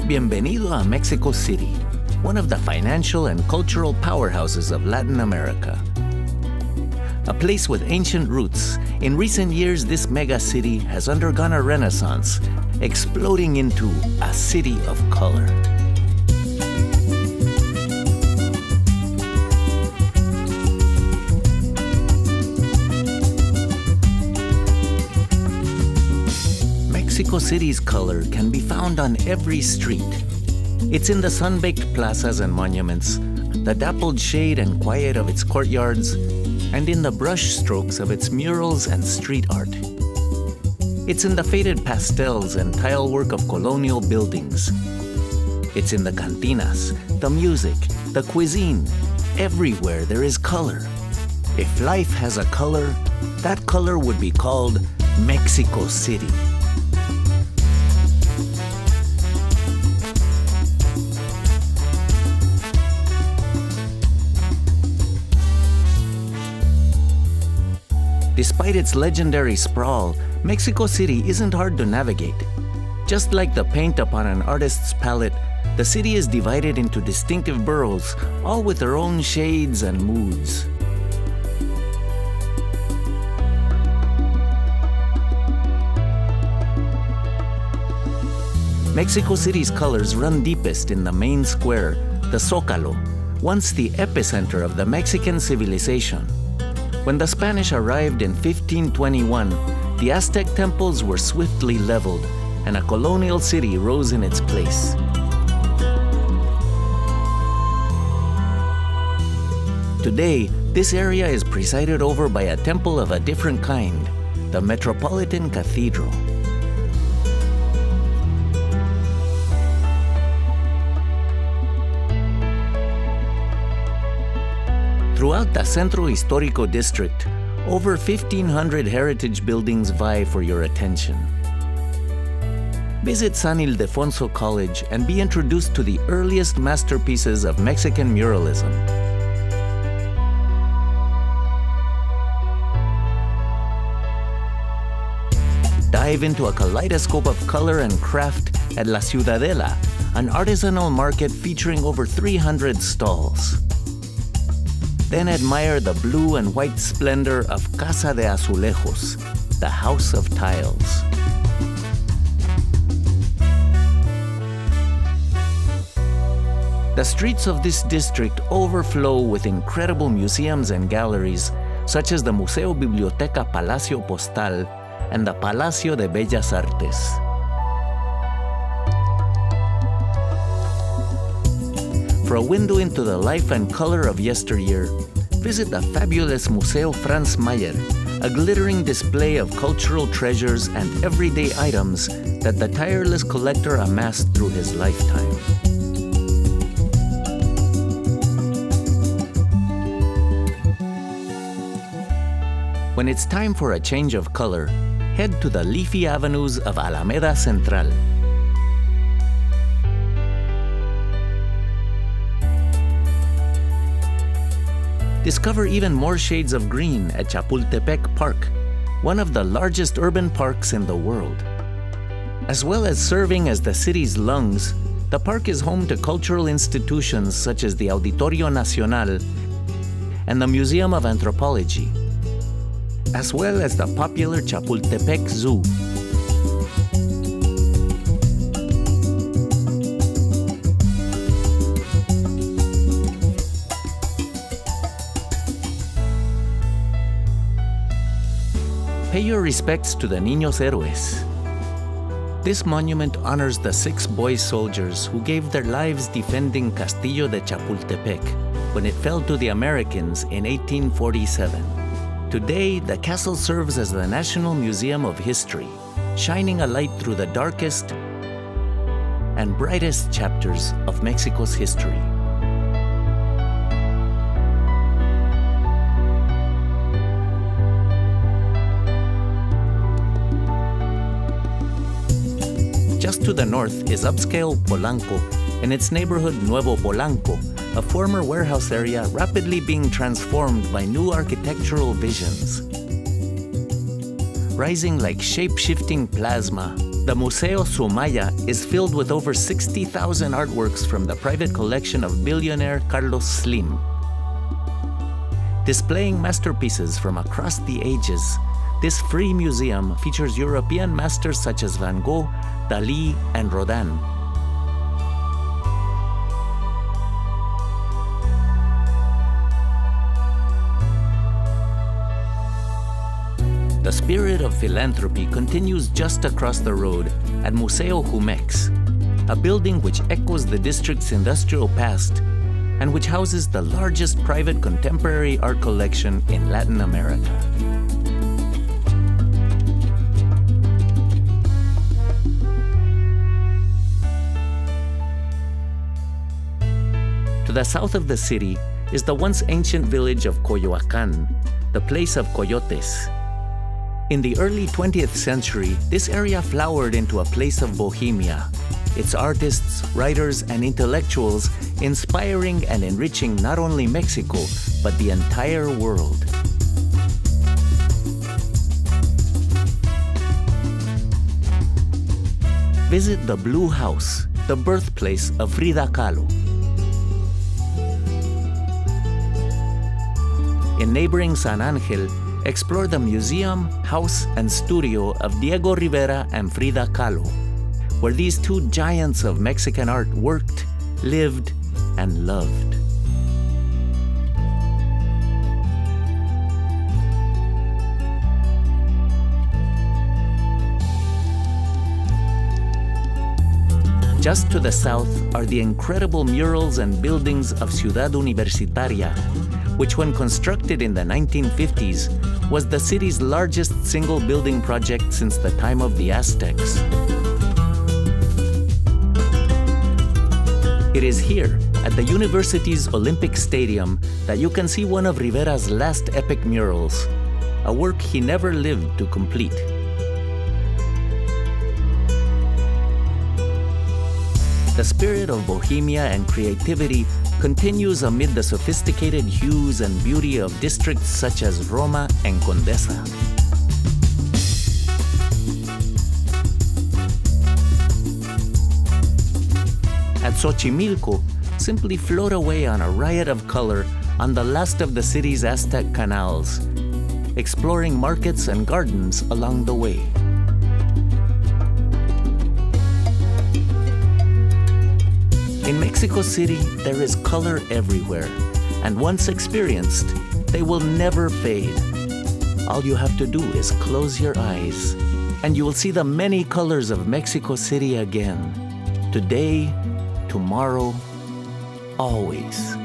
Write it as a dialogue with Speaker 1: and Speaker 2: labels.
Speaker 1: Bienvenido a Mexico City, one of the financial and cultural powerhouses of Latin America. A place with ancient roots, in recent years this mega city has undergone a renaissance, exploding into a city of color. Mexico City's color can be found on every street. It's in the sun-baked plazas and monuments, the dappled shade and quiet of its courtyards, and in the brush strokes of its murals and street art. It's in the faded pastels and tile work of colonial buildings. It's in the cantinas, the music, the cuisine. Everywhere there is color. If life has a color, that color would be called Mexico City. Despite its legendary sprawl, Mexico City isn't hard to navigate. Just like the paint upon an artist's palette, the city is divided into distinctive boroughs, all with their own shades and moods. Mexico City's colors run deepest in the main square, the Zócalo, once the epicenter of the Mexican civilization. When the Spanish arrived in 1521, the Aztec temples were swiftly leveled, and a colonial city rose in its place. Today, this area is presided over by a temple of a different kind, the Metropolitan Cathedral. Throughout the Centro Histórico district, over 1,500 heritage buildings vie for your attention. Visit San Ildefonso College and be introduced to the earliest masterpieces of Mexican muralism. Dive into a kaleidoscope of color and craft at La Ciudadela, an artisanal market featuring over 300 stalls. Then admire the blue and white splendor of Casa de Azulejos, the House of Tiles. The streets of this district overflow with incredible museums and galleries, such as the Museo Biblioteca Palacio Postal and the Palacio de Bellas Artes. For a window into the life and color of yesteryear, visit the fabulous Museo Franz Mayer, a glittering display of cultural treasures and everyday items that the tireless collector amassed through his lifetime. When it's time for a change of color, head to the leafy avenues of Alameda Central. Discover even more shades of green at Chapultepec Park, one of the largest urban parks in the world. As well as serving as the city's lungs, the park is home to cultural institutions such as the Auditorio Nacional and the Museum of Anthropology, as well as the popular Chapultepec Zoo. Pay your respects to the Niños Héroes. This monument honors the 6 boy soldiers who gave their lives defending Castillo de Chapultepec when it fell to the Americans in 1847. Today, the castle serves as the National Museum of History, shining a light through the darkest and brightest chapters of Mexico's history. Just to the north is upscale Polanco and its neighborhood Nuevo Polanco, a former warehouse area rapidly being transformed by new architectural visions. Rising like shape-shifting plasma, The Museo Sumaya is filled with over 60,000 artworks from the private collection of billionaire Carlos Slim. Displaying masterpieces from across the ages, this free museum features European masters such as Van Gogh, Dalí, and Rodin. The spirit of philanthropy continues just across the road at Museo Jumex, a building which echoes the district's industrial past and which houses the largest private contemporary art collection in Latin America. To the south of the city is the once ancient village of Coyoacán, the place of coyotes. In the early 20th century, this area flowered into a place of bohemia, its artists, writers, and intellectuals inspiring and enriching not only Mexico, but the entire world. Visit the Blue House, the birthplace of Frida Kahlo. In neighboring San Angel, explore the museum, house, and studio of Diego Rivera and Frida Kahlo, where these two giants of Mexican art worked, lived, and loved. Just to the south are the incredible murals and buildings of Ciudad Universitaria, which when constructed in the 1950s was the city's largest single building project since the time of the Aztecs. It is here, at the university's Olympic Stadium, that you can see one of Rivera's last epic murals, a work he never lived to complete. The spirit of bohemia and creativity continues amid the sophisticated hues and beauty of districts such as Roma and Condesa. At Xochimilco, simply float away on a riot of color on the last of the city's Aztec canals, exploring markets and gardens along the way. In Mexico City, there is color everywhere, and once experienced, they will never fade. All you have to do is close your eyes, and you will see the many colors of Mexico City again. Today, tomorrow, always.